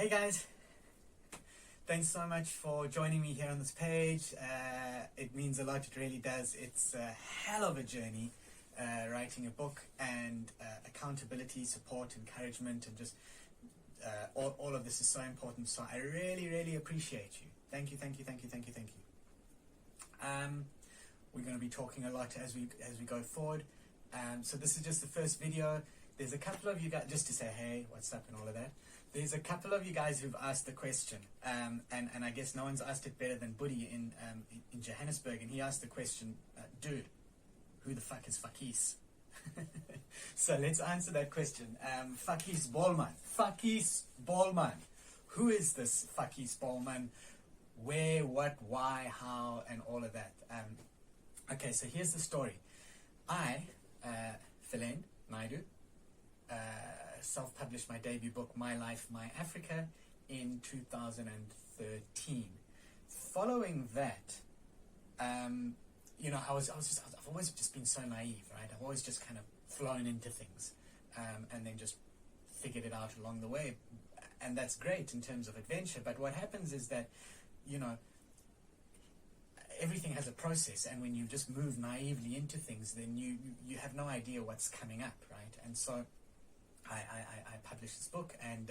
Hey guys, thanks so much for joining me here on this page. It means a lot, it really does. It's a hell of a journey, writing a book, and accountability, support, encouragement, and just all of this is so important. So I really appreciate you. Thank you. We're going to be talking a lot as we go forward. So this is just the first video. There's a couple of you guys, just to say hey, what's up and all of that. There's a couple of you guys who've asked the question, and I guess no one's asked it better than Buddy in Johannesburg, and he asked the question, dude, who the fuck is Fakis? So let's answer that question. Fakis Bolman. Who is this Fakis Bolman? Where, what, why, how, and all of that. Okay, so here's the story. I, Philen Naidu, self-published my debut book, My Life, My Africa, in 2013. Following that, I've always just been so naive, right? I've always just kind of flown into things, and then just figured it out along the way, and that's great in terms of adventure. But what happens is that, everything has a process, and when you just move naively into things, then you have no idea what's coming up, right? And so I published this book, and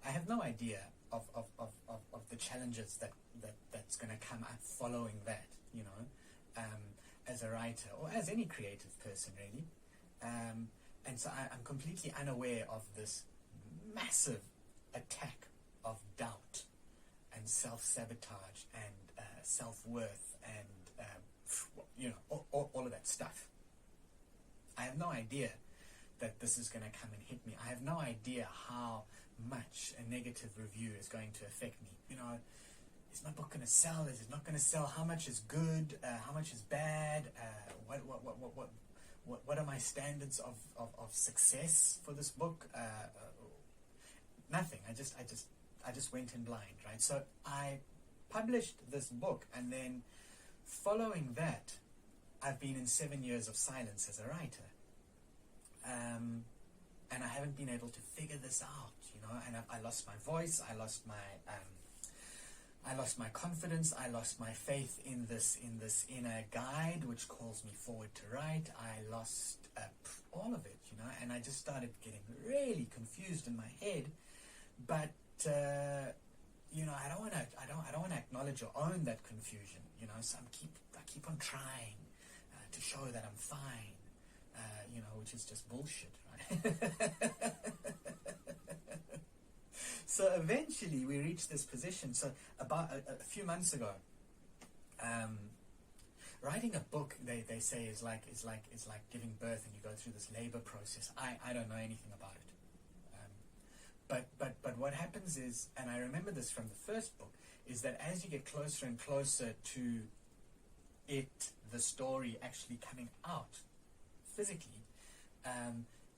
I have no idea of the challenges that's going to come up following that, as a writer or as any creative person, really. And so I'm completely unaware of this massive attack of doubt and self-sabotage and self-worth and all of that stuff. I have no idea that this is going to come and hit me. I have no idea how much a negative review is going to affect me. Is my book going to sell? Is it not going to sell? How much is good? How much is bad? What are my standards of success for this book? Nothing. I just went in blind, right? So I published this book, and then following that, I've been in 7 years of silence as a writer. And I haven't been able to figure this out, and I lost my voice, I lost my confidence, I lost my faith in this inner guide which calls me forward to write. I lost all of it, and I just started getting really confused in my head. But I don't want to acknowledge or own that confusion, so I keep on trying to show that I'm fine, which is just bullshit, right? So eventually we reached this position. So about a few months ago, writing a book, they say is like giving birth, and you go through this labor process. I don't know anything about it. But what happens is, and I remember this from the first book, is that as you get closer and closer to the story actually coming out physically,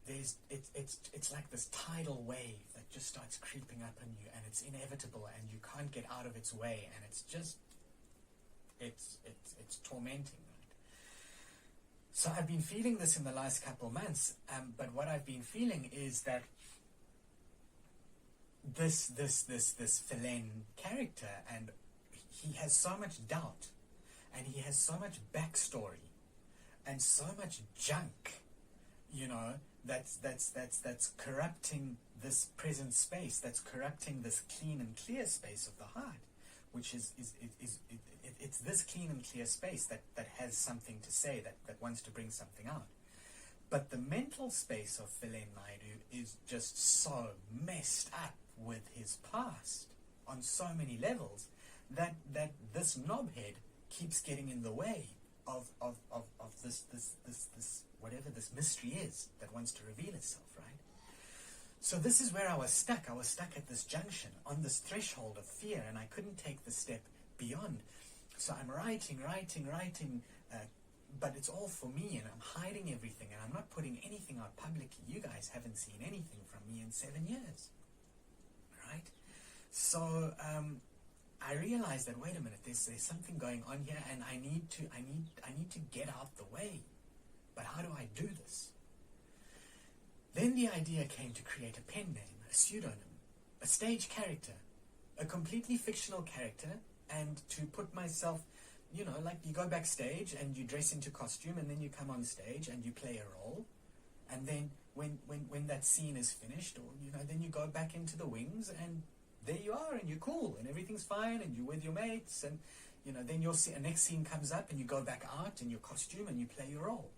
it's like this tidal wave that just starts creeping up on you, and it's inevitable, and you can't get out of its way, and it's tormenting, right? So I've been feeling this in the last couple of months, but what I've been feeling is that this Philen character, and he has so much doubt, and he has so much backstory, and so much junk, that's corrupting this present space, that's corrupting this clean and clear space of the heart, which it's this clean and clear space that has something to say, that wants to bring something out. But the mental space of Philen Naidu is just so messed up with his past on so many levels that this knobhead keeps getting in the way of this whatever this mystery is that wants to reveal itself, right? So this is where I was stuck. I was stuck at this junction, on this threshold of fear, and I couldn't take the step beyond. So I'm writing, but it's all for me, and I'm hiding everything, and I'm not putting anything out publicly. You guys haven't seen anything from me in 7 years, right? So I realized that, wait a minute, there's something going on here, and I need to get out the way. But how do I do this? Then the idea came to create a pen name, a pseudonym, a stage character, a completely fictional character, and to put myself, you know, like you go backstage and you dress into costume and then you come on stage and you play a role, and then when that scene is finished, or you know, then you go back into the wings and there you are and you're cool and everything's fine and you're with your mates, and you know, then your next scene comes up and you go back out in your costume and you play your role.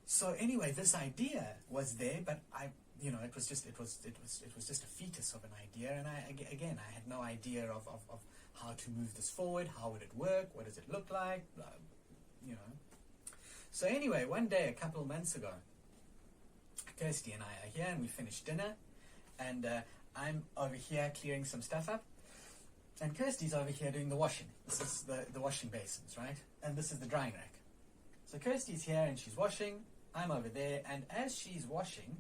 So anyway, this idea was there, but you know, it was just a fetus of an idea, and I had no idea of how to move this forward. How would it work? What does it look like? You know. So anyway, one day, a couple of months ago, Kirsty and I are here, and we finished dinner, and I'm over here clearing some stuff up, and Kirsty's over here doing the washing. This is the washing basins, right? And this is the drying rack. So Kirsty's here and she's washing. I'm over there, and as she's washing,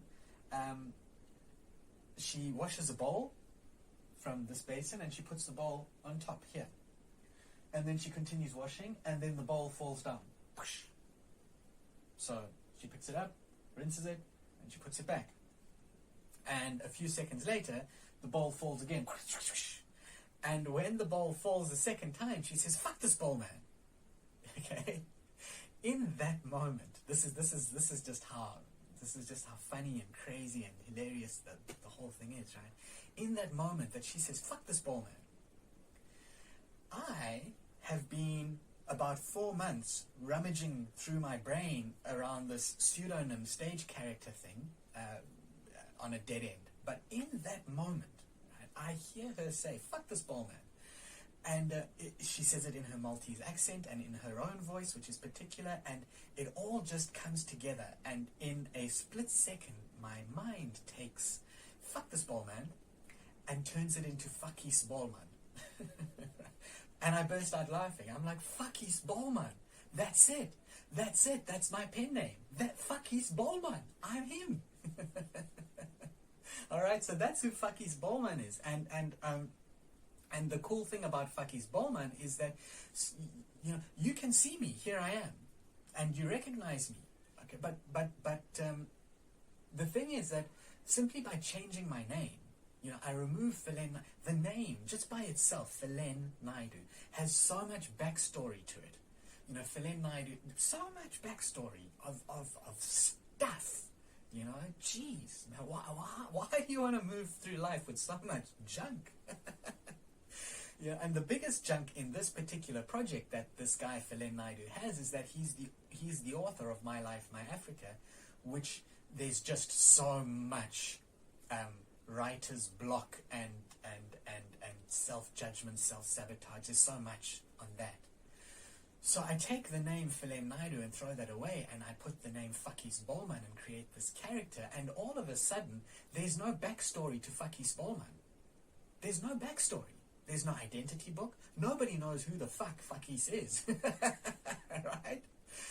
she washes a bowl from this basin and she puts the bowl on top here. And then she continues washing, and then the bowl falls down. So she picks it up, rinses it, and she puts it back. And a few seconds later, the bowl falls again. And when the bowl falls the second time, she says, "Fuck this bowl, man." Okay? In that moment, this is just how funny and crazy and hilarious the whole thing is, right? In that moment that she says, "Fuck this ball, man," I have been about 4 months rummaging through my brain around this pseudonym stage character thing on a dead end. But in that moment, right, I hear her say, "Fuck this ball, man." And she says it in her Maltese accent and in her own voice, which is particular, and it all just comes together. And in a split second, my mind takes "fuck this ball, man" and turns it into Fakis Bolman. And I burst out laughing. I'm like, "Fakis Bolman, that's it. That's it. That's my pen name. That Fakis Bolman. I'm him." All right, so that's who Fakis Bolman is. And the cool thing about Fakis Bolman is that, you know, you can see me, here I am, and you recognize me. Okay, but the thing is that simply by changing my name, you know, I remove Philen. The name, just by itself, Philen Naidu, has so much backstory to it. You know, Philen Naidu, so much backstory of stuff. You know, geez, now why do you want to move through life with so much junk? Yeah, and the biggest junk in this particular project that this guy Philen Naidu has is that he's the author of My Life, My Africa, which there's just so much writer's block and self-judgment, self-sabotage. There's so much on that. So I take the name Philen Naidu and throw that away, and I put the name Fakis Bolman and create this character, and all of a sudden, there's no backstory to Fakis Bolman. There's no backstory. There's no identity book. Nobody knows who the fuck Fakis is. Right?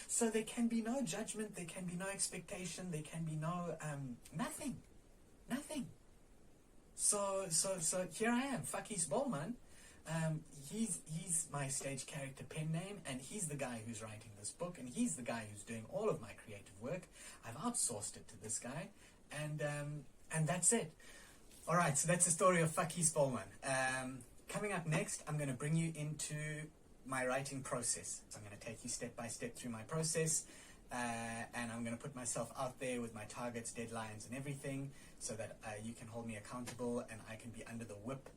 So there can be no judgment, there can be no expectation, there can be no, nothing. Nothing. So here I am, Fakis Bolman. He's my stage character pen name, and he's the guy who's writing this book, and he's the guy who's doing all of my creative work. I've outsourced it to this guy, and that's it. All right, so that's the story of Fakis Bolman. Coming up next, I'm going to bring you into my writing process. So I'm going to take you step by step through my process, and I'm going to put myself out there with my targets, deadlines, and everything, so that you can hold me accountable and I can be under the whip.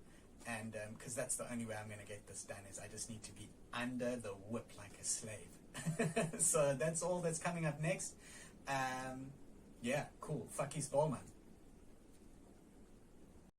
And because that's the only way I'm going to get this done, is I just need to be under the whip like a slave. So that's all that's coming up next. Yeah, cool. Fakis Bolman.